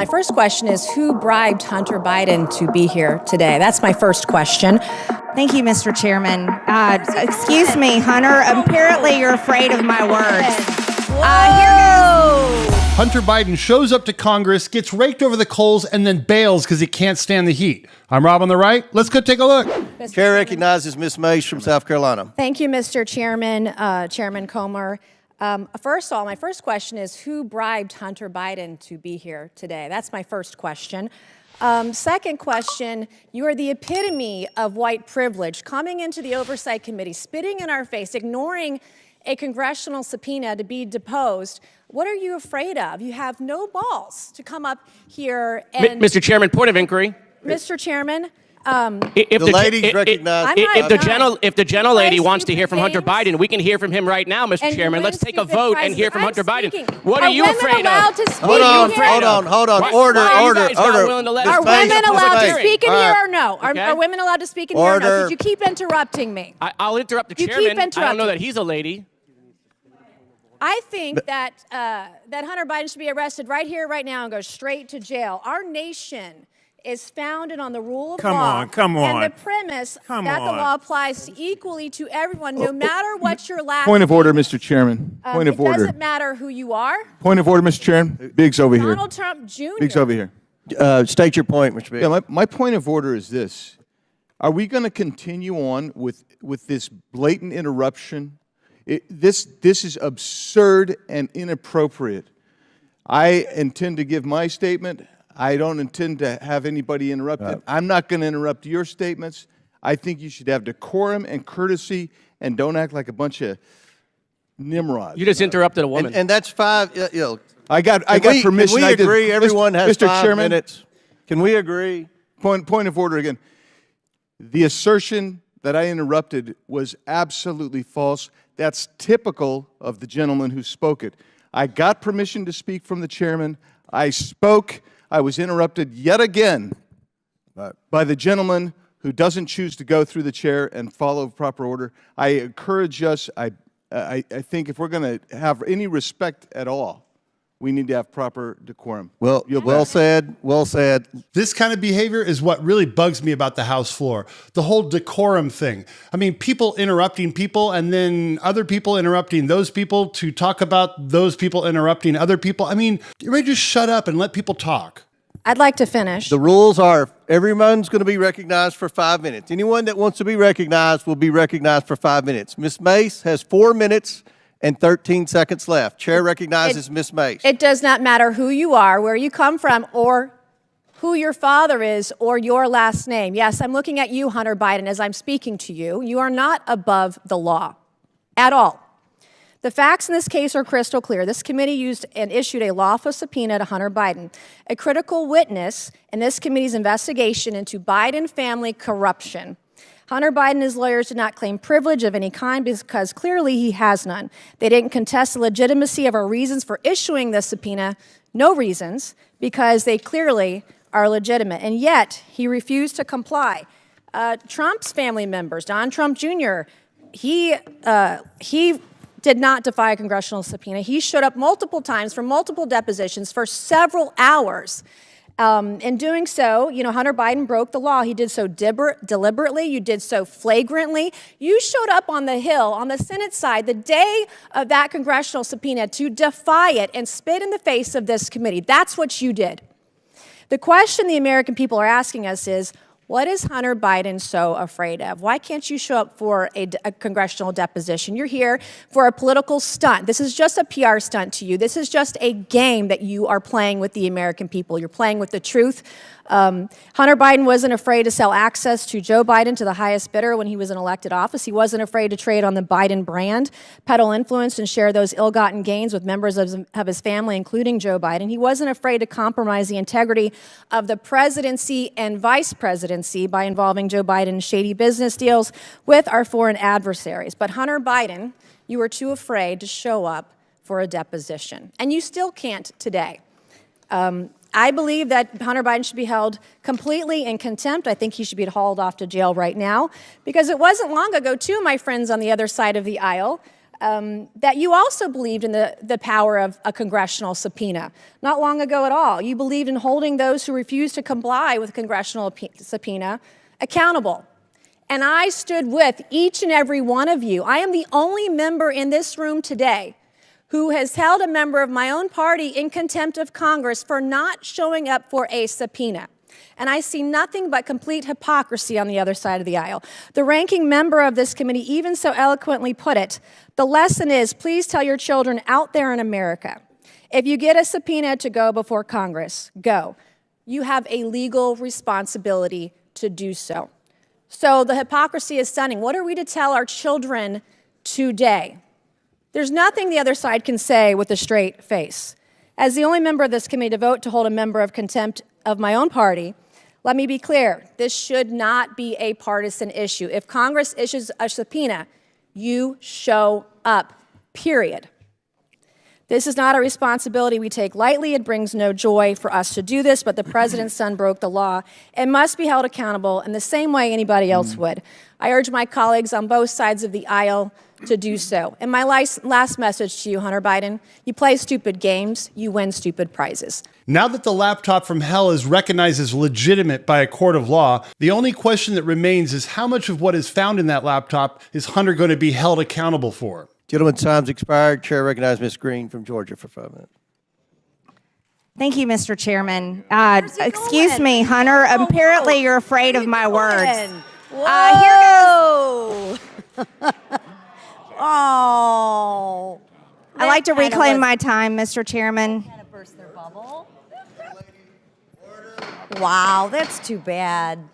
my first question is, who bribed Hunter Biden to be here today? That's my first question. Thank you, Mr. Chairman. Excuse me, Hunter. Apparently you're afraid of my words. Hunter Biden shows up to Congress, gets raked over the coals, and then bails because he can't stand the heat. I'm Rob on the right. Let's go take a look. Chair recognizes Ms. Mace from South Carolina. Thank you, Mr. Chairman, Chairman Comer. First of all, my first question is, who bribed Hunter Biden to be here today? That's my first question. Second question, you are the epitome of white privilege, coming into the Oversight Committee, spitting in our face, ignoring a congressional subpoena to be deposed. What are you afraid of? You have no balls to come up here and... Mr. Chairman, point of inquiry. Mr. Chairman, if the ladies recognize... If the gentlelady wants to hear from Hunter Biden, we can hear from him right now, Mr. Chairman. Let's take a vote and hear from Hunter Biden. What are you afraid of? Hold on. Order. Are women allowed to speak in here or no? Are women allowed to speak in here or no? Could you keep interrupting me? I'll interrupt the chairman. I don't know that he's a lady. I think that that Hunter Biden should be arrested right here, right now, and go straight to jail. Our nation is founded on the rule of law. Come on. And the premise that the law applies equally to everyone, no matter what your last Point of order, Mr. Chairman. Point of order. It doesn't matter who you are. Point of order, Mr. Chairman. Biggs over here. Donald Trump Jr. Biggs over here. State your point, Mr. Biggs. Yeah, my point of order is this. Are we going to continue on with this blatant interruption? This is absurd and inappropriate. I intend to give my statement. I don't intend to have anybody interrupted. I'm not going to interrupt your statements. I think you should have decorum and courtesy and don't act like a bunch of nimrods. You just interrupted a woman. And that's five. I got permission. Can we agree? Everyone has Mr. 5 Chairman, minutes. Can we agree? Point of order again. The assertion that I interrupted was absolutely false. That's typical of the gentleman who spoke it. I got permission to speak from the chairman. I spoke. I was interrupted yet again by the gentleman who doesn't choose to go through the chair and follow proper order. I encourage us, I think if we're going to have any respect at all, we need to have proper decorum. Well said. Well said. This kind of behavior is what really bugs me about the House floor. The whole decorum thing. I mean, people interrupting people and then other people interrupting those people to talk about those people interrupting other people. I mean, you ready to just shut up and let people talk? I'd like to finish. The rules are everyone's going to be recognized for 5 minutes. Anyone that wants to be recognized will be recognized for 5 minutes. Ms. Mace has 4 minutes and 13 seconds left. Chair recognizes Ms. Mace. It does not matter who you are, where you come from, or who your father is, or your last name. Yes, I'm looking at you, Hunter Biden, as I'm speaking to you. You are not above the law at all. The facts in this case are crystal clear. This committee used and issued a lawful subpoena to Hunter Biden, a critical witness in this committee's investigation into Biden family corruption. Hunter Biden and his lawyers did not claim privilege of any kind because clearly he has none. They didn't contest the legitimacy of our reasons for issuing the subpoena, no reasons, because they clearly are legitimate. And yet, he refused to comply. Trump's family members, Don Trump Jr., he did not defy a congressional subpoena. He showed up multiple times for multiple depositions for several hours. In doing so, Hunter Biden broke the law. He did so deliberately. You did so flagrantly. You showed up on the Hill, on the Senate side, the day of that congressional subpoena to defy it and spit in the face of this committee. That's what you did. The question the American people are asking us is, what is Hunter Biden so afraid of? Why can't you show up for a congressional deposition? You're here for a political stunt. This is just a PR stunt to you. This is just a game that you are playing with the American people. You're playing with the truth. Hunter Biden wasn't afraid to sell access to Joe Biden to the highest bidder when he was in elected office. He wasn't afraid to trade on the Biden brand, peddle influence, and share those ill-gotten gains with members of his family, including Joe Biden. He wasn't afraid to compromise the integrity of the presidency and vice presidency by involving Joe Biden in shady business deals with our foreign adversaries. But Hunter Biden, you were too afraid to show up for a deposition. And you still can't today. I believe that Hunter Biden should be held completely in contempt. I think he should be hauled off to jail right now, because it wasn't long ago, too, my friends on the other side of the aisle, that you also believed in the power of a congressional subpoena. Not long ago at all, you believed in holding those who refuse to comply with congressional subpoena accountable. And I stood with each and every one of you. I am the only member in this room today who has held a member of my own party in contempt of Congress for not showing up for a subpoena. And I see nothing but complete hypocrisy on the other side of the aisle. The ranking member of this committee even so eloquently put it, the lesson is, please tell your children out there in America, if you get a subpoena to go before Congress, go. You have a legal responsibility to do so. So the hypocrisy is stunning. What are we to tell our children today? There's nothing the other side can say with a straight face. As the only member of this committee to vote to hold a member of contempt of my own party, let me be clear, this should not be a partisan issue. If Congress issues a subpoena, you show up, period. This is not a responsibility we take lightly. It brings no joy for us to do this, but the president's son broke the law and must be held accountable in the same way anybody else would. I urge my colleagues on both sides of the aisle to do so. And my last message to you, Hunter Biden, you play stupid games, you win stupid prizes. Now that the laptop from hell is recognized as legitimate by a court of law, the only question that remains is how much of what is found in that laptop is Hunter going to be held accountable for? Gentleman's time's expired. Chair recognizes Ms. Green from Georgia for 5 minutes. Thank you, Mr. Chairman. Excuse me, Hunter. Apparently you're afraid of my words. Whoa! Oh. I like to reclaim my time, Mr. Chairman. Kind of burst their bubble. Wow, that's too bad.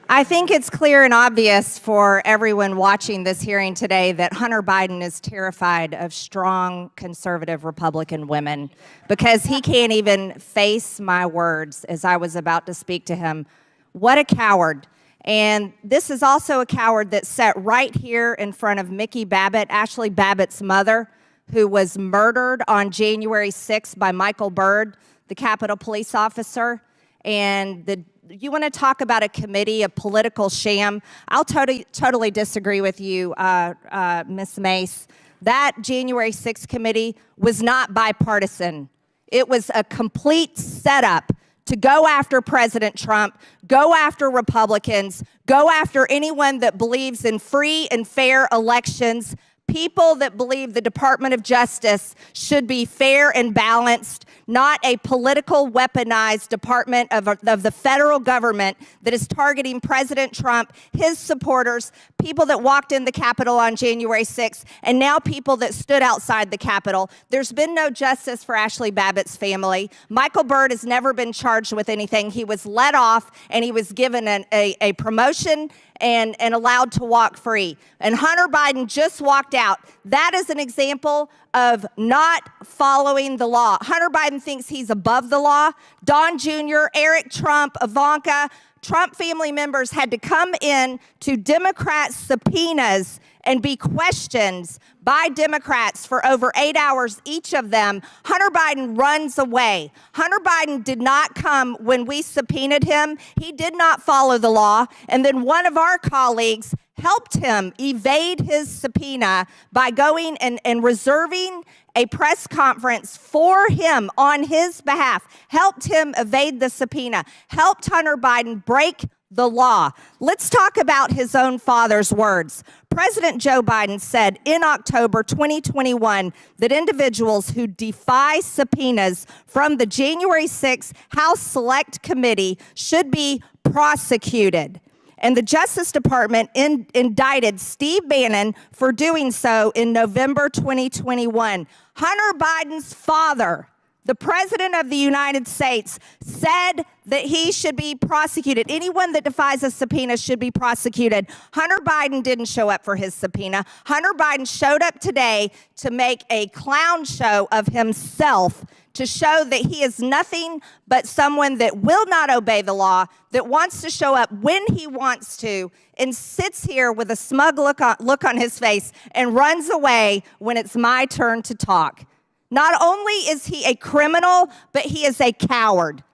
I think it's clear and obvious for everyone watching this hearing today that Hunter Biden is terrified of strong conservative Republican women because he can't even face my words as I was about to speak to him. What a coward. And this is also a coward that sat right here in front of Mickey Babbitt, Ashley Babbitt's mother, who was murdered on January 6th by Michael Byrd, the Capitol Police officer. And you want to talk about a committee, a political sham? I'll totally disagree with you, Ms. Mace. That January 6th committee was not bipartisan. It was a complete setup to go after President Trump, go after Republicans, go after anyone that believes in free and fair elections, people that believe the Department of Justice should be fair and balanced, not a political weaponized department of the federal government that is targeting President Trump, his supporters, people that walked in the Capitol on January 6th, and now people that stood outside the Capitol. There's been no justice for Ashley Babbitt's family. Michael Byrd has never been charged with anything. He was let off, and he was given a promotion and allowed to walk free. And Hunter Biden just walked out. That is an example of not following the law. Hunter Biden thinks he's above the law. Don Jr., Eric Trump, Ivanka, Trump family members had to come in to Democrat subpoenas and be questioned by Democrats for over 8 hours, each of them. Hunter Biden runs away. Hunter Biden did not come when we subpoenaed him. He did not follow the law. And then one of our colleagues helped him evade his subpoena by going and reserving a press conference for him on his behalf, helped him evade the subpoena, helped Hunter Biden break the law. Let's talk about his own father's words. President Joe Biden said in October 2021 that individuals who defy subpoenas from the January 6th House Select Committee should be prosecuted. And the Justice Department indicted Steve Bannon for doing so in November 2021. Hunter Biden's father, the President of the United States, said that he should be prosecuted. Anyone that defies a subpoena should be prosecuted. Hunter Biden didn't show up for his subpoena. Hunter Biden showed up today to make a clown show of himself, to show that he is nothing but someone that will not obey the law, that wants to show up when he wants to, and sits here with a smug look on his face and runs away when it's my turn to talk. Not only is he a criminal, but he is a coward.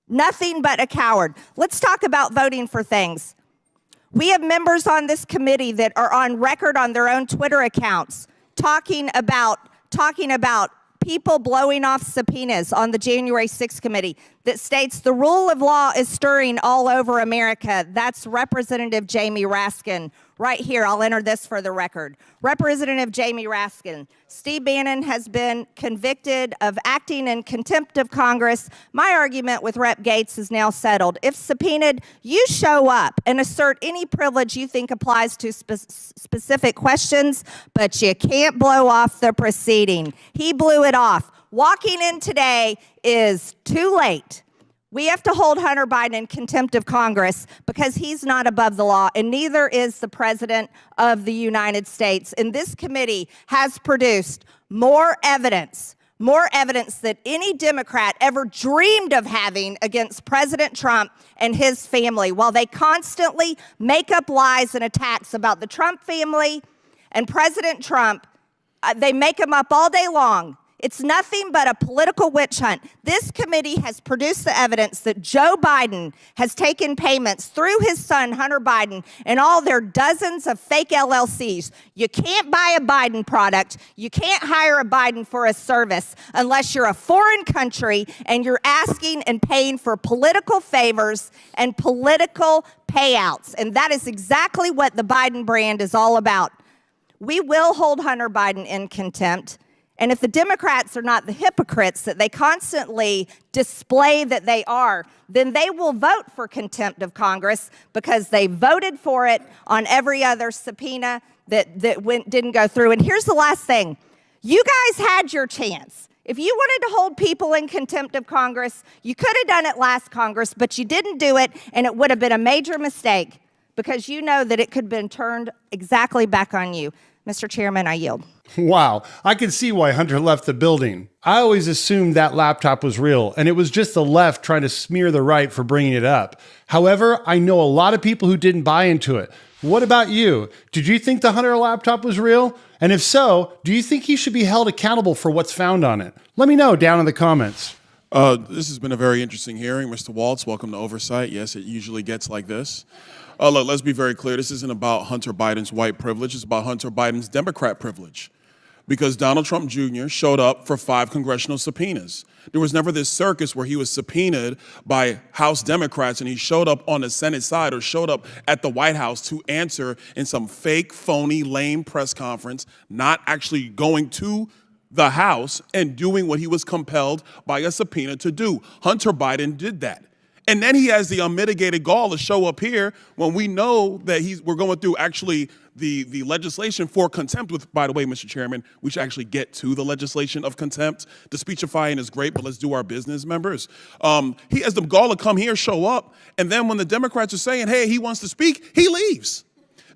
Nothing but a coward. Let's talk about voting for things. We have members on this committee that are on record on their own Twitter accounts talking about people blowing off subpoenas on the January 6th committee that states the rule of law is stirring all over America. That's Representative Jamie Raskin. Right here, I'll enter this for the record. Representative Jamie Raskin. Steve Bannon has been convicted of acting in contempt of Congress. My argument with Rep. Gates is now settled. If subpoenaed, you show up and assert any privilege you think applies to specific questions, but you can't blow off the proceeding. He blew it off. Walking in today is too late. We have to hold Hunter Biden in contempt of Congress because he's not above the law, and neither is the President of the United States. And this committee has produced more evidence than any Democrat ever dreamed of having against President Trump and his family, while they constantly make up lies and attacks about the Trump family and President Trump. They make them up all day long. It's nothing but a political witch hunt. This committee has produced the evidence that Joe Biden has taken payments through his son, Hunter Biden, and all their dozens of fake LLCs. You can't buy a Biden product. You can't hire a Biden for a service unless you're a foreign country and you're asking and paying for political favors and political payouts. And that is exactly what the Biden brand is all about. We will hold Hunter Biden in contempt. And if the Democrats are not the hypocrites that they constantly display that they are, then they will vote for contempt of Congress because they voted for it on every other subpoena that didn't go through. And here's the last thing. You guys had your chance. If you wanted to hold people in contempt of Congress, you could have done it last Congress, but you didn't do it, and it would have been a major mistake because you know that it could have been turned exactly back on you. Mr. Chairman, I yield. Wow, I can see why Hunter left the building. I always assumed that laptop was real, and it was just the left trying to smear the right for bringing it up. However, I know a lot of people who didn't buy into it. What about you? Did you think the Hunter laptop was real? And if so, do you think he should be held accountable for what's found on it? Let me know down in the comments. This has been a very interesting hearing. Mr. Waltz, welcome to Oversight. Yes, it usually gets like this. Look, let's be very clear. This isn't about Hunter Biden's white privilege. It's about Hunter Biden's Democrat privilege. Because Donald Trump Jr. showed up for 5 congressional subpoenas. There was never this circus where he was subpoenaed by House Democrats and he showed up on the Senate side or showed up at the White House to answer in some fake, phony, lame press conference, not actually going to the House and doing what he was compelled by a subpoena to do. Hunter Biden did that. And then he has the unmitigated gall to show up here when we know that we're going through actually the legislation for contempt with, by the way, Mr. Chairman, we should actually get to the legislation of contempt. The speechifying is great, but let's do our business, members. He has the gall to come here, show up, and then when the Democrats are saying, hey, he wants to speak, he leaves.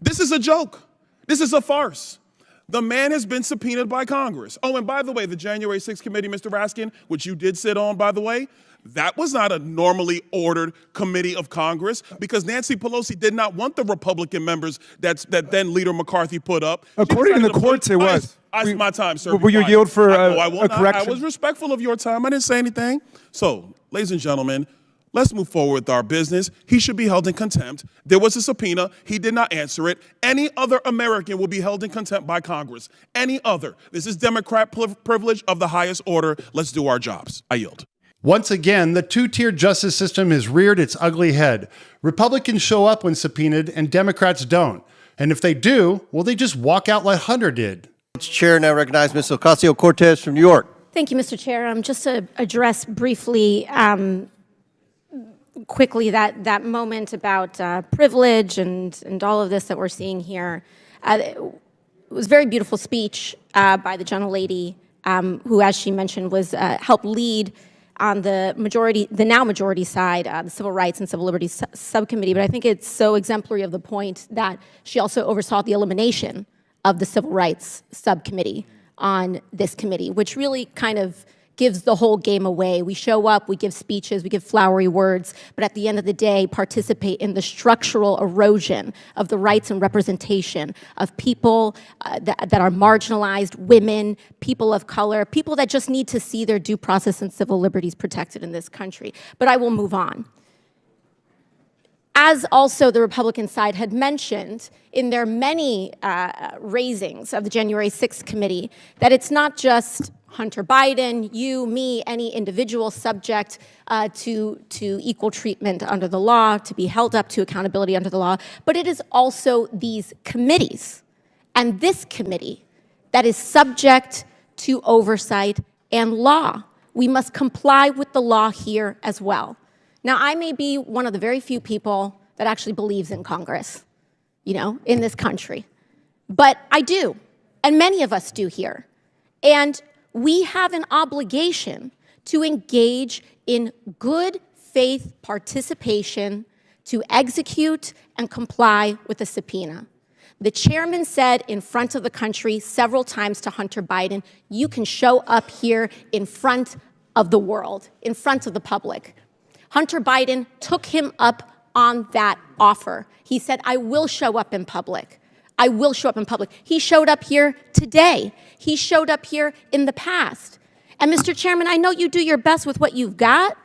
This is a joke. This is a farce. The man has been subpoenaed by Congress. Oh, and by the way, the January 6th committee, Mr. Raskin, which you did sit on, by the way, that was not a normally ordered committee of Congress because Nancy Pelosi did not want the Republican members that then Leader McCarthy put up. According to the courts, it was. It's my time, sir. Will you yield for a correction? I was respectful of your time. I didn't say anything. So, ladies and gentlemen, let's move forward with our business. He should be held in contempt. There was a subpoena. He did not answer it. Any other American will be held in contempt by Congress. Any other. This is Democrat privilege of the highest order. Let's do our jobs. I yield. Once again, the two-tier justice system has reared its ugly head. Republicans show up when subpoenaed and Democrats don't. And if they do, well, they just walk out like Hunter did. Chair now recognize Ms. Ocasio-Cortez from New York. Thank you, Mr. Chair. Just to address briefly, quickly, that moment about privilege and all of this that we're seeing here. It was a very beautiful speech by the gentlelady who, as she mentioned, was helped lead on the now majority side, the Civil Rights and Civil Liberties Subcommittee. But I think it's so exemplary of the point that she also oversaw the elimination of the Civil Rights Subcommittee on this committee, which really kind of gives the whole game away. We show up, we give speeches, we give flowery words, but at the end of the day, participate in the structural erosion of the rights and representation of people that are marginalized, women, people of color, people that just need to see their due process and civil liberties protected in this country. But I will move on. as also the Republican side had mentioned in their many raisings of the January 6th committee, that it's not just Hunter Biden, you, me, any individual subject to equal treatment under the law, to be held up to accountability under the law, but it is also these committees and this committee that is subject to oversight and law. We must comply with the law here as well. Now, I may be one of the very few people that actually believes in Congress, in this country. But I do, and many of us do here. And we have an obligation to engage in good faith participation to execute and comply with the subpoena. The chairman said in front of the country several times to Hunter Biden, you can show up here in front of the world, in front of the public. Hunter Biden took him up on that offer. He said, I will show up in public. I will show up in public. He showed up here today. He showed up here in the past. And Mr. Chairman, I know you do your best with what you've got,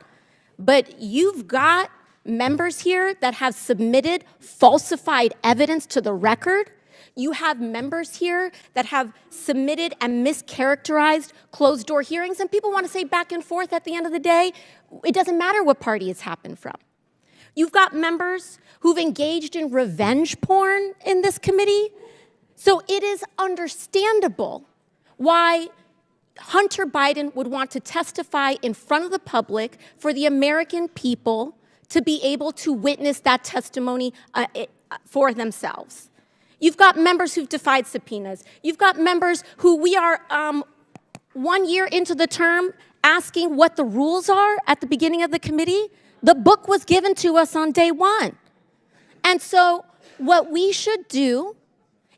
but you've got members here that have submitted falsified evidence to the record. You have members here that have submitted and mischaracterized closed-door hearings, and people want to say back and forth at the end of the day, it doesn't matter what party it's happened from. You've got members who've engaged in revenge porn in this committee. So it is understandable why Hunter Biden would want to testify in front of the public for the American people to be able to witness that testimony for themselves. You've got members who've defied subpoenas. You've got members who we are 1 year into the term asking what the rules are at the beginning of the committee. The book was given to us on day one. And so what we should do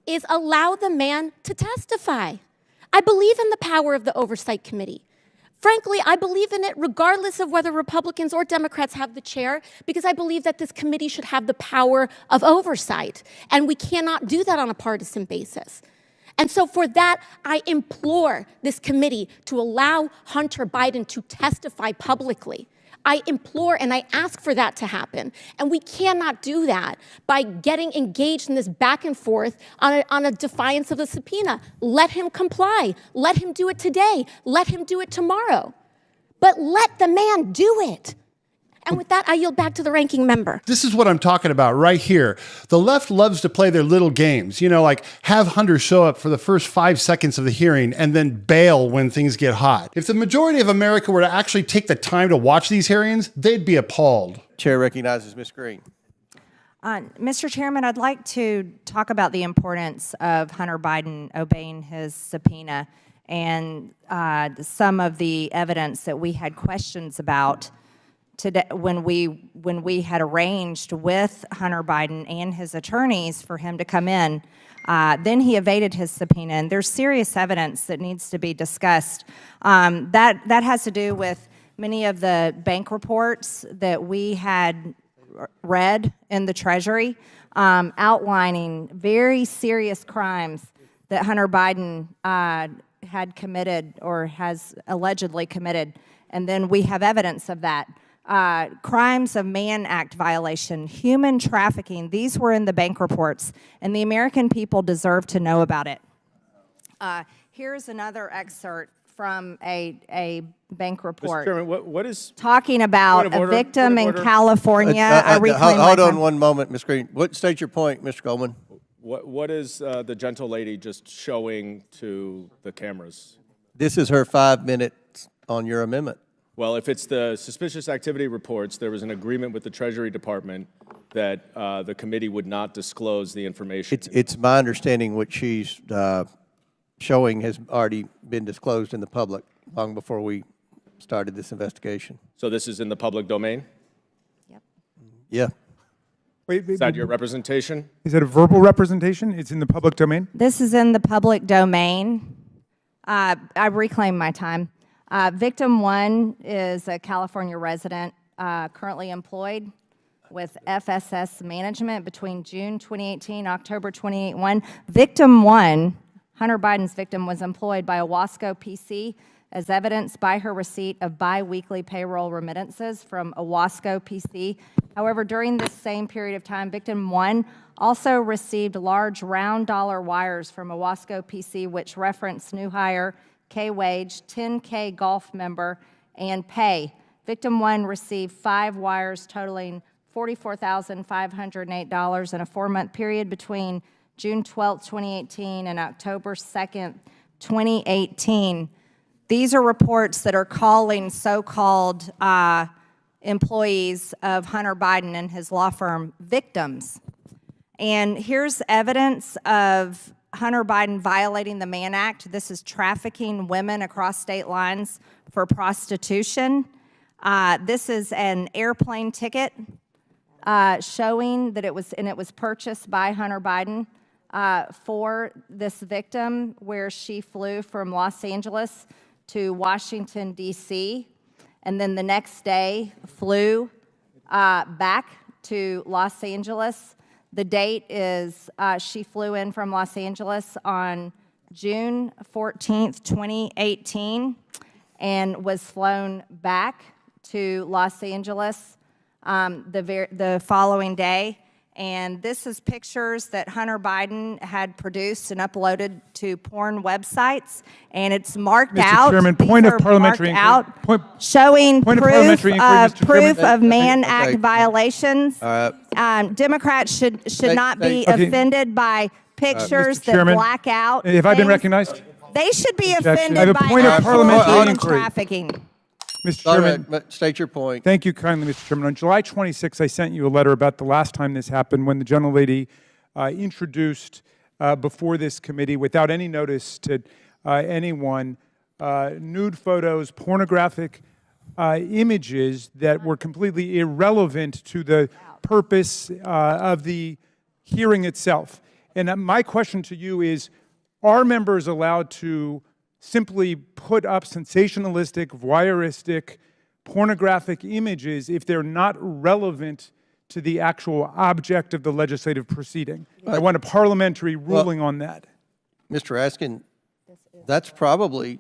is allow the man to testify. I believe in the power of the Oversight Committee. Frankly, I believe in it regardless of whether Republicans or Democrats have the chair, because I believe that this committee should have the power of oversight, and we cannot do that on a partisan basis. And so for that, I implore this committee to allow Hunter Biden to testify publicly. I implore and I ask for that to happen. And we cannot do that by getting engaged in this back and forth on a defiance of the subpoena. Let him comply. Let him do it today. Let him do it tomorrow. But let the man do it. And with that, I yield back to the ranking member. This is what I'm talking about right here. The left loves to play their little games, like have Hunter show up for the first 5 seconds of the hearing and then bail when things get hot. If the majority of America were to actually take the time to watch these hearings, they'd be appalled. Chair recognizes Ms. Green. Mr. Chairman, I'd like to talk about the importance of Hunter Biden obeying his subpoena and some of the evidence that we had questions about today when we had arranged with Hunter Biden and his attorneys for him to come in. Then he evaded his subpoena, and there's serious evidence that needs to be discussed. That has to do with many of the bank reports that we had read in the Treasury, outlining very serious crimes that Hunter Biden had committed or has allegedly committed, and then we have evidence of that. Crimes of Mann Act violation, human trafficking, these were in the bank reports, and the American people deserve to know about it. Here's another excerpt from a bank report. Mr. Chairman, what is talking about a victim in California. Hold on one moment, Ms. Green. State your point, Mr. Goldman. What is the gentle lady just showing to the cameras? This is her 5 minutes on your amendment. Well, if it's the suspicious activity reports, there was an agreement with the Treasury Department that the committee would not disclose the information. It's my understanding what she's showing has already been disclosed in the public long before we started this investigation. So this is in the public domain? Yep. Yeah. Wait, is that your representation? Is it a verbal representation? It's in the public domain? This is in the public domain. I reclaim my time. Victim 1 is a California resident currently employed with FSS Management between June 2018 October 2021. Victim 1, Hunter Biden's victim, was employed by a Wasco PC as evidenced by her receipt of biweekly payroll remittances from Owasco PC. However, during this same period of time, victim 1 also received large round dollar wires from Owasco PC, which reference new hire, K-wage, 10K golf member, and pay. Victim 1 received 5 wires totaling $44,508 in a 4-month period between June 12, 2018 and October 2nd, 2018. These are reports that are calling so-called employees of Hunter Biden and his law firm victims. And here's evidence of Hunter Biden violating the Mann Act. This is trafficking women across state lines for prostitution. This is an airplane ticket showing that it was purchased by Hunter Biden for this victim, where she flew from Los Angeles to Washington, D.C., and then the next day flew back to Los Angeles. The date is she flew in from Los Angeles on June 14th, 2018, and was flown back to Los Angeles the following day. And this is pictures that Hunter Biden had produced and uploaded to porn websites, and it's marked out. Mr. Chairman, These point of are parliamentary marked out, point showing of proof parliamentary inquiry, Mr. proof Chairman. of Mann Okay. Act violations. Democrats should not be Okay. offended by pictures Mr. that Chairman, black out. have I been things. recognized? They should be Objection. I offended have a by point of actual parliamentary human inquiry. trafficking. Mr. All Chairman, right, state your point. thank you kindly, Mr. Chairman. On July 26th, I sent you a letter about the last time this happened, when the gentlelady introduced before this committee, without any notice to anyone, nude photos, pornographic images that were completely irrelevant to the purpose of the hearing itself. And my question to you is, are members allowed to simply put up sensationalistic, voyeuristic, pornographic images if they're not relevant to the actual object of the legislative proceeding? I want a parliamentary ruling on that. Mr. Askin, that's probably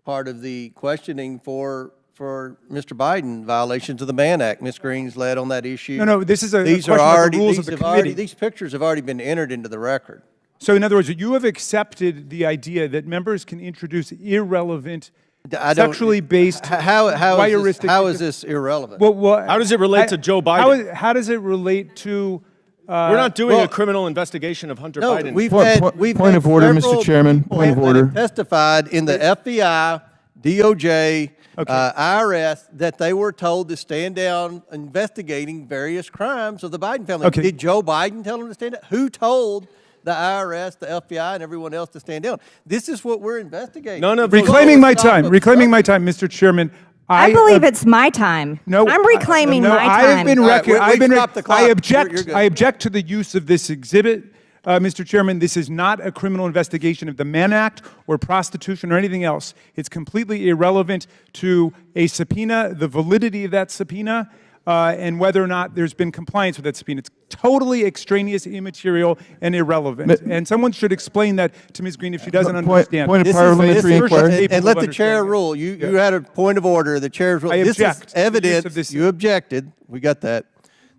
part of the questioning for Mr. Biden, violations of the Mann Act. Ms. Green's led on that issue. No, this is a These question are about already, the rules these of the have already, committee. these pictures have already been entered into the record. So in other words, you have accepted the idea that members can introduce irrelevant, sexually based, voyeuristic. How is this irrelevant? Well, How does it relate to Joe Biden? How does it relate to? We're not doing a criminal investigation of Hunter No, Biden. we've Point- had point- we've point had of order, Mr. several Chairman. people Point of that order. have testified in the FBI, DOJ, IRS, that they were told to stand down investigating various crimes of the Biden family. Okay. Did Joe Biden tell them to stand down? Who told the IRS, the FBI, and everyone else to stand down? This is what we're investigating. None of those- Reclaiming my Stop time, obstructing. Mr. Chairman. I believe it's my time. No, I'm reclaiming no, my time. I have been All right, we've stopped the clock. I You're object. good. I object to the use of this exhibit, Mr. Chairman. This is not a criminal investigation of the Mann Act or prostitution or anything else. It's completely irrelevant to a subpoena, the validity of that subpoena, and whether or not there's been compliance with that subpoena. It's totally extraneous, immaterial, and irrelevant. And someone should explain that to Ms. Green if she doesn't understand. Point of This is- parliamentary this is- inquiry. And let the Capable chair of rule. You had a point of order. The chair's rule. I This object is to the use evidence. of this- You objected. We got that.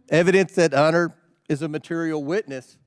Evidence that Hunter is a material witness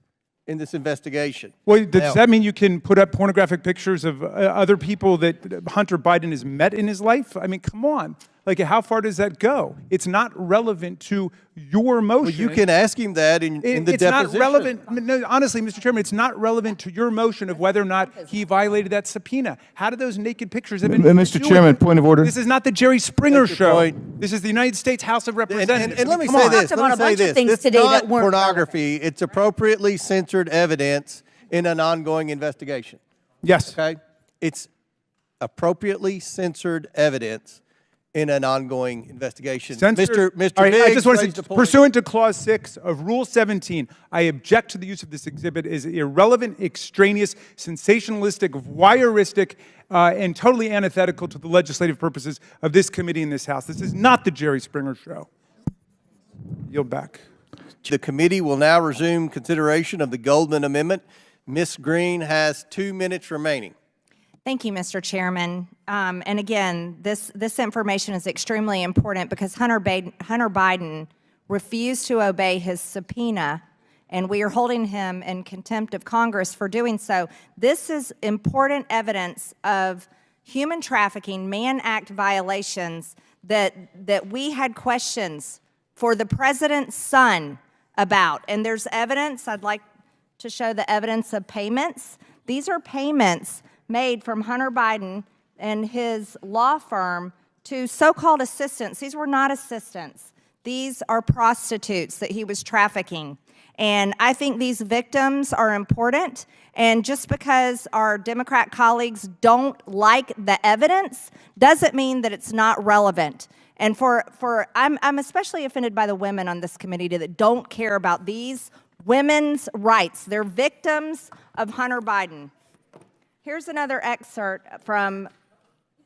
in this investigation. Well, Now- does that mean you can put up pornographic pictures of other people that Hunter Biden has met in his life? I mean, come on. Like, how far does that go? It's not relevant to your motion. Well, you can ask him that in the It's deposition. not relevant. No, honestly, Mr. Chairman, it's not relevant to your motion of whether or not he violated that subpoena. How do those naked pictures have been? Mr. Chairman, point of order. This is not the Jerry Springer Take your show. point. This is the United States House of Representatives. And let me Come say on. this. Talked Let me about a say bunch of this. things This is today not that weren't pornography. It's appropriately censored evidence in an ongoing investigation. Yes. Okay? It's appropriately censored evidence in an ongoing investigation. Censored- Mr. All right, I Biggs just want to raised say, a point. pursuant to Clause 6 of Rule 17, I object to the use of this exhibit as irrelevant, extraneous, sensationalistic, voyeuristic, and totally antithetical to the legislative purposes of this committee in this House. This is not the Jerry Springer show. Yield back. The committee will now resume consideration of the Goldman Amendment. Ms. Green has 2 minutes remaining. Thank you, Mr. Chairman. And again, this information is extremely important because Hunter Biden refused to obey his subpoena, and we are holding him in contempt of Congress for doing so. This is important evidence of human trafficking, Mann Act violations that we had questions for the president's son about. And there's evidence. I'd like to show the evidence of payments. These are payments made from Hunter Biden and his law firm to so-called assistants. These were not assistants. These are prostitutes that he was trafficking. And I think these victims are important. And just because our Democrat colleagues don't like the evidence doesn't mean that it's not relevant. And I'm especially offended by the women on this committee that don't care about these women's rights. They're victims of Hunter Biden. Here's another excerpt from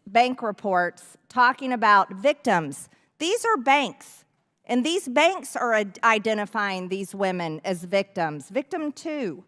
bank reports talking about victims. These are banks, and these banks are identifying these women as victims. Victim 2,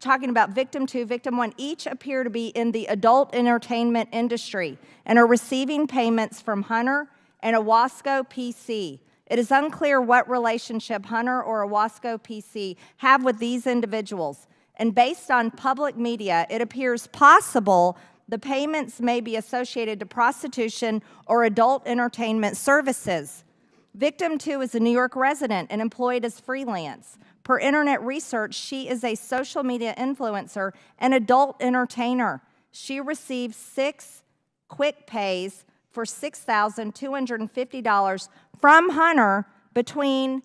talking about victim 2, victim 1, each appear to be in the adult entertainment industry and are receiving payments from Hunter and Owasco PC. It is unclear what relationship Hunter or Owasco PC have with these individuals. And based on public media, it appears possible the payments may be associated to prostitution or adult entertainment services. Victim 2 is a New York resident and employed as freelance. Per internet research, she is a social media influencer and adult entertainer. She received 6 quick pays for $6,250 from Hunter between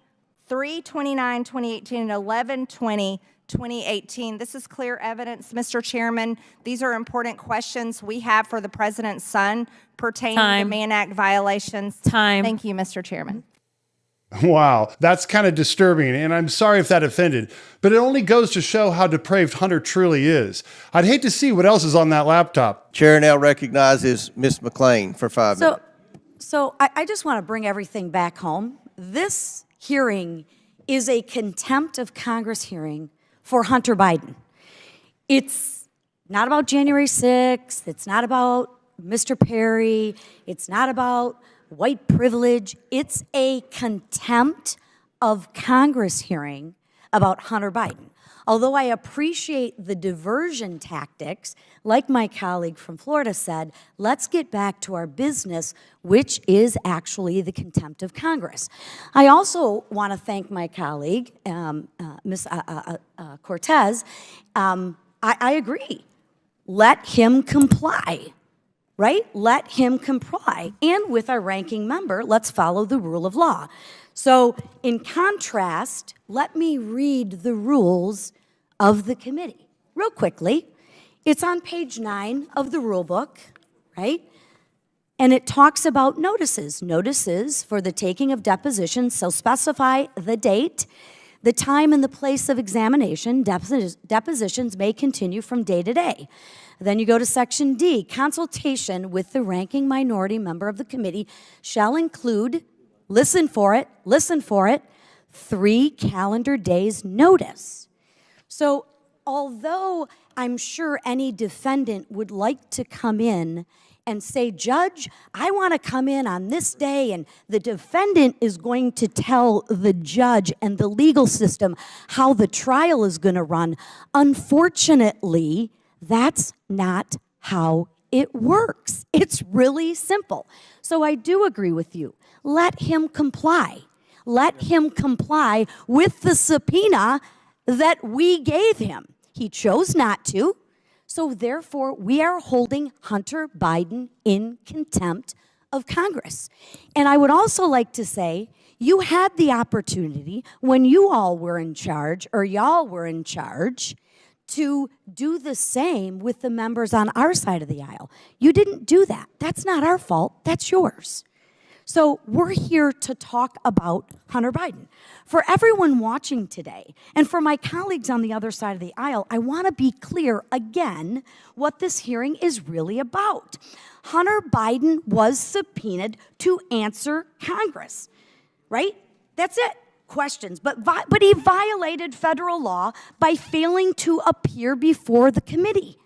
3/29/2018 and 11/20/2018. This is clear evidence, Mr. Chairman. These are important questions we have for the president's son pertaining to Mann Act violations. Thank you, Mr. Chairman. Wow, that's kind of disturbing, and I'm sorry if that offended, but it only goes to show how depraved Hunter truly is. I'd hate to see what else is on that laptop. Chair now recognizes Ms. McClain for 5 minutes. So I just want to bring everything back home. This hearing is a contempt of Congress hearing for Hunter Biden. It's not about January 6th. It's not about Mr. Perry. It's not about white privilege. It's a contempt of Congress hearing about Hunter Biden. Although I appreciate the diversion tactics, like my colleague from Florida said, let's get back to our business, which is actually the contempt of Congress. I also want to thank my colleague, Ms. Cortez. I agree. Let him comply. Right? Let him comply. And with our ranking member, let's follow the rule of law. So in contrast, let me read the rules of the committee real quickly. It's on page 9 of the rule book, right? And it talks about notices. Notices for the taking of depositions shall specify the date, the time and the place of examination. Depositions may continue from day to day. Then you go to section D, consultation with the ranking minority member of the committee shall include, listen for it, 3 calendar days notice. So although I'm sure any defendant would like to come in and say, Judge, I want to come in on this day, and the defendant is going to tell the judge and the legal system how the trial is going to run, unfortunately, that's not how it works. It's really simple. So I do agree with you. Let him comply. Let him comply with the subpoena that we gave him. He chose not to. So therefore, we are holding Hunter Biden in contempt of Congress. And I would also like to say, you had the opportunity when you all were in charge, or y'all were in charge, to do the same with the members on our side of the aisle. You didn't do that. That's not our fault. That's yours. So we're here to talk about Hunter Biden. For everyone watching today, and for my colleagues on the other side of the aisle, I want to be clear again what this hearing is really about. Hunter Biden was subpoenaed to answer Congress, right? That's it. Questions, but he violated federal law by failing to appear before the committee.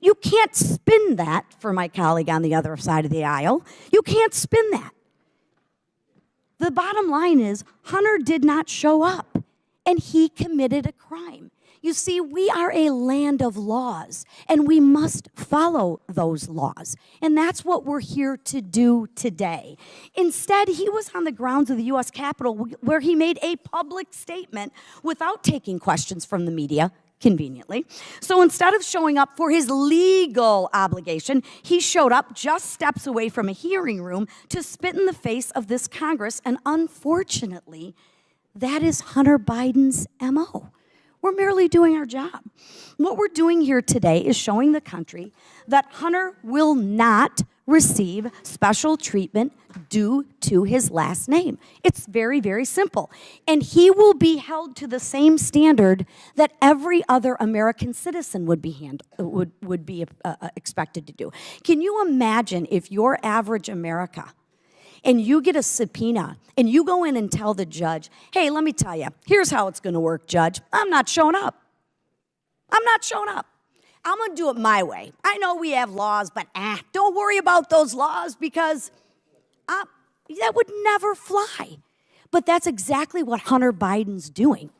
You can't spin that for my colleague on the other side of the aisle. You can't spin that. The bottom line is Hunter did not show up, and he committed a crime. You see, we are a land of laws, and we must follow those laws. And that's what we're here to do today. Instead, he was on the grounds of the U.S. Capitol where he made a public statement without taking questions from the media, conveniently. So instead of showing up for his legal obligation, he showed up just steps away from a hearing room to spit in the face of this Congress. And unfortunately, that is Hunter Biden's MO. We're merely doing our job. What we're doing here today is showing the country that Hunter will not receive special treatment due to his last name. It's very, very simple. And he will be held to the same standard that every other American citizen would be expected to do. Can you imagine if you're average America and you get a subpoena and you go in and tell the judge, hey, let me tell you, here's how it's going to work, judge. I'm not showing up. I'm not showing up. I'm going to do it my way. I know we have laws, but don't worry about those laws because that would never fly. But that's exactly what Hunter Biden's doing.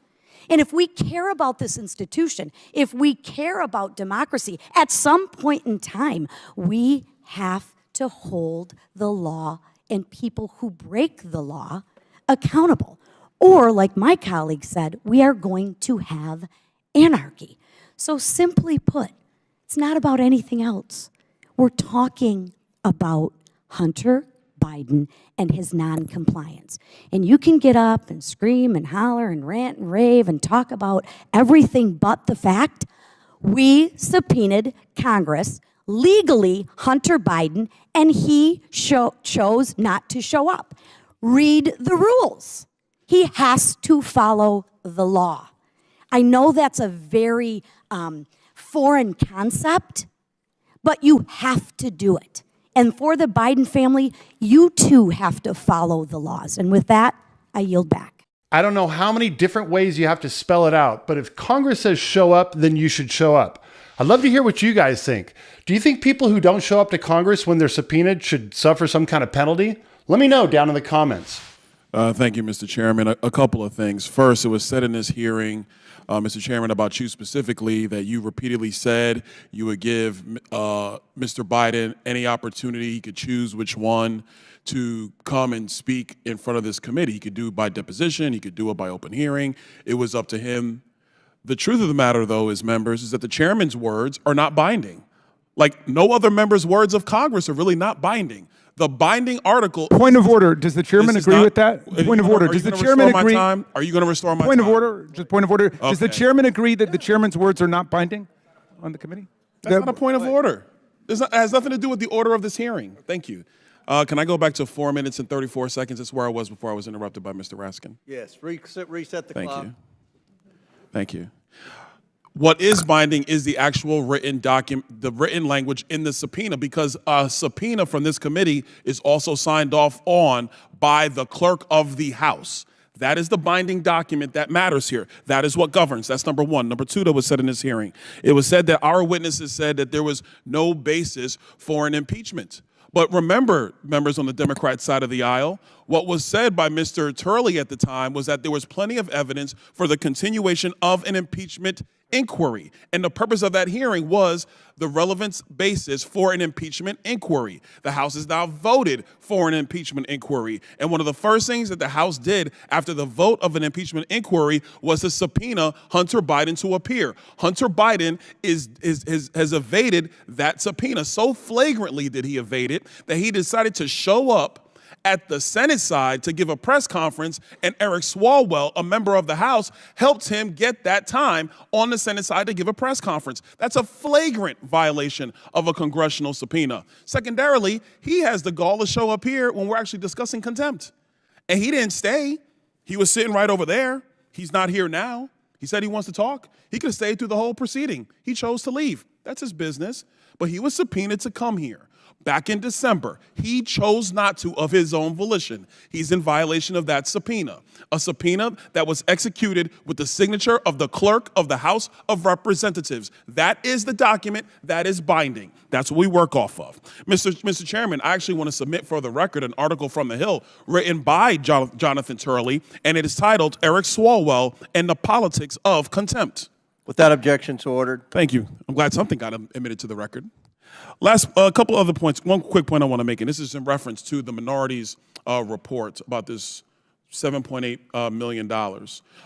And if we care about this institution, if we care about democracy, at some point in time, we have to hold the law and people who break the law accountable. Or, like my colleague said, we are going to have anarchy. So simply put, it's not about anything else. We're talking about Hunter Biden and his non-compliance. And you can get up and scream and holler and rant and rave and talk about everything but the fact we subpoenaed Congress legally Hunter Biden, and he chose not to show up. Read the rules. He has to follow the law. I know that's a very foreign concept, but you have to do it. And for the Biden family, you too have to follow the laws. And with that, I yield back. I don't know how many different ways you have to spell it out, but if Congress says show up, then you should show up. I'd love to hear what you guys think. Do you think people who don't show up to Congress when they're subpoenaed should suffer some kind of penalty? Let me know down in the comments. Thank you, Mr. Chairman. A couple of things. First, it was said in this hearing, Mr. Chairman, about you specifically, that you repeatedly said you would give Mr. Biden any opportunity. He could choose which one to come and speak in front of this committee. He could do it by deposition. He could do it by open hearing. It was up to him. The truth of the matter, though, is, members, is that the chairman's words are not binding. Like, no other member's words of Congress are really not binding. The binding article. Point of order. Does the chairman agree with that? Point of order. Does the chairman agree? Are you going to restore my time? Point of order. Just point of order. Okay. Does the chairman agree that the chairman's words are not binding on the committee? That's not a point of order. It has nothing to do with the order of this hearing. Thank you. Can I go back to 4 minutes and 34 seconds? That's where I was before I was interrupted by Mr. Raskin. Yes, reset the clock. Thank you. Thank you. What is binding is the actual written document, the written language in the subpoena, because a subpoena from this committee is also signed off on by the clerk of the House. That is the binding document that matters here. That is what governs. That's number one. Number two, that was said in this hearing. It was said that our witnesses said that there was no basis for an impeachment. But remember, members on the Democrat side of the aisle, what was said by Mr. Turley at the time was that there was plenty of evidence for the continuation of an impeachment inquiry. And the purpose of that hearing was the relevance basis for an impeachment inquiry. The House has now voted for an impeachment inquiry. And one of the first things that the House did after the vote of an impeachment inquiry was to subpoena Hunter Biden to appear. Hunter Biden has evaded that subpoena. So flagrantly did he evade it that he decided to show up at the Senate side to give a press conference, and Eric Swalwell, a member of the House, helped him get that time on the Senate side to give a press conference. That's a flagrant violation of a congressional subpoena. Secondarily, he has the gall to show up here when we're actually discussing contempt. And he didn't stay. He was sitting right over there. He's not here now. He said he wants to talk. He could have stayed through the whole proceeding. He chose to leave. That's his business. But he was subpoenaed to come here. back in December. He chose not to of his own volition. He's in violation of that subpoena, a subpoena that was executed with the signature of the clerk of the House of Representatives. That is the document that is binding. That's what we work off of. Mr. Chairman, I actually want to submit for the record an article from The Hill written by Jonathan Turley, and it is titled Eric Swalwell and the Politics of Contempt. Without objection, so ordered. Thank you. I'm glad something got admitted to the record. Last, a couple other points. One quick point I want to make, and this is in reference to the minority's report about this $7.8 million.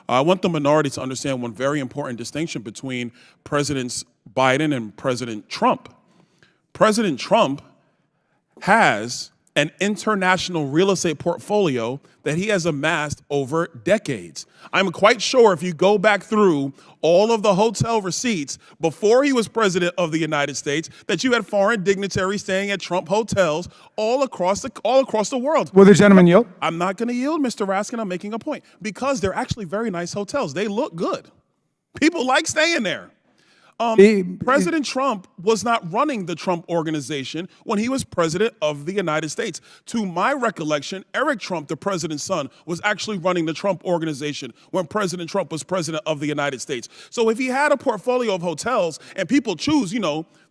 I want the minority to understand one very important distinction between Presidents Biden and President Trump. President Trump has an international real estate portfolio that he has amassed over decades. I'm quite sure if you go back through all of the hotel receipts before he was president of the United States, that you had foreign dignitaries staying at Trump hotels all across the world. Will the gentleman yield? I'm not going to yield, Mr. Raskin. I'm making a point because they're actually very nice hotels. They look good. People like staying there. President Trump was not running the Trump Organization when he was president of the United States. To my recollection, Eric Trump, the president's son, was actually running the Trump Organization when President Trump was president of the United States. So if he had a portfolio of hotels and people choose,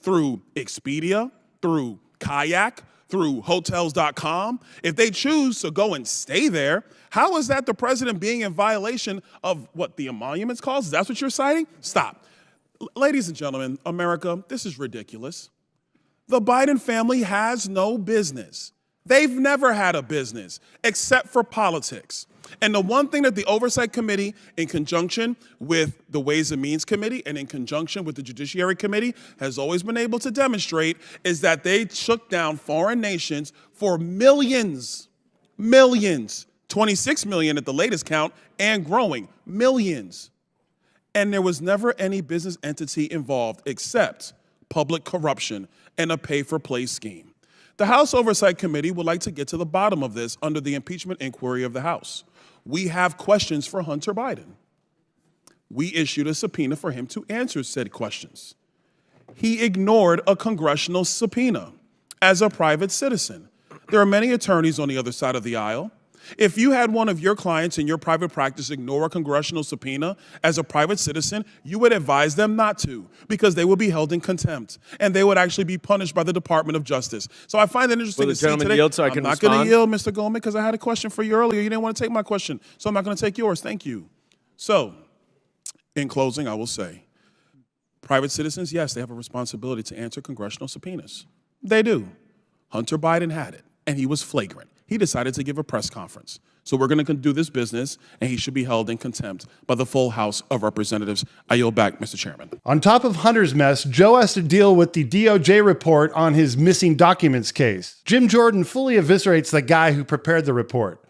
through Expedia, through Kayak, through Hotels.com, if they choose to go and stay there, how is that the president being in violation of what the emoluments clause? That's what you're citing? Stop. Ladies and gentlemen, America, this is ridiculous. The Biden family has no business. They've never had a business except for politics. And the one thing that the Oversight Committee, in conjunction with the Ways and Means Committee and in conjunction with the Judiciary Committee, has always been able to demonstrate is that they shook down foreign nations for millions, 26 million at the latest count, and growing, millions. And there was never any business entity involved except public corruption and a pay-for-play scheme. The House Oversight Committee would like to get to the bottom of this under the impeachment inquiry of the House. We have questions for Hunter Biden. We issued a subpoena for him to answer said questions. He ignored a congressional subpoena as a private citizen. There are many attorneys on the other side of the aisle. If you had one of your clients in your private practice ignore a congressional subpoena as a private citizen, you would advise them not to, because they would be held in contempt and they would actually be punished by the Department of Justice. So I find it interesting to see today. Yield so I can I'm not respond? going to yield, Mr. Goldman, because I had a question for you earlier. You didn't want to take my question, so I'm not going to take yours. Thank you. So, in closing, I will say, private citizens, yes, they have a responsibility to answer congressional subpoenas. They do. Hunter Biden had it, and he was flagrant. He decided to give a press conference. So we're going to do this business, and he should be held in contempt by the full House of Representatives. I yield back, Mr. Chairman. On top of Hunter's mess, Joe has to deal with the DOJ report on his missing documents case. Jim Jordan fully eviscerates the guy who prepared the report.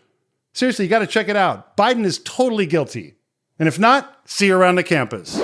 Seriously, you got to check it out. Biden is totally guilty. And if not, see you around the campus.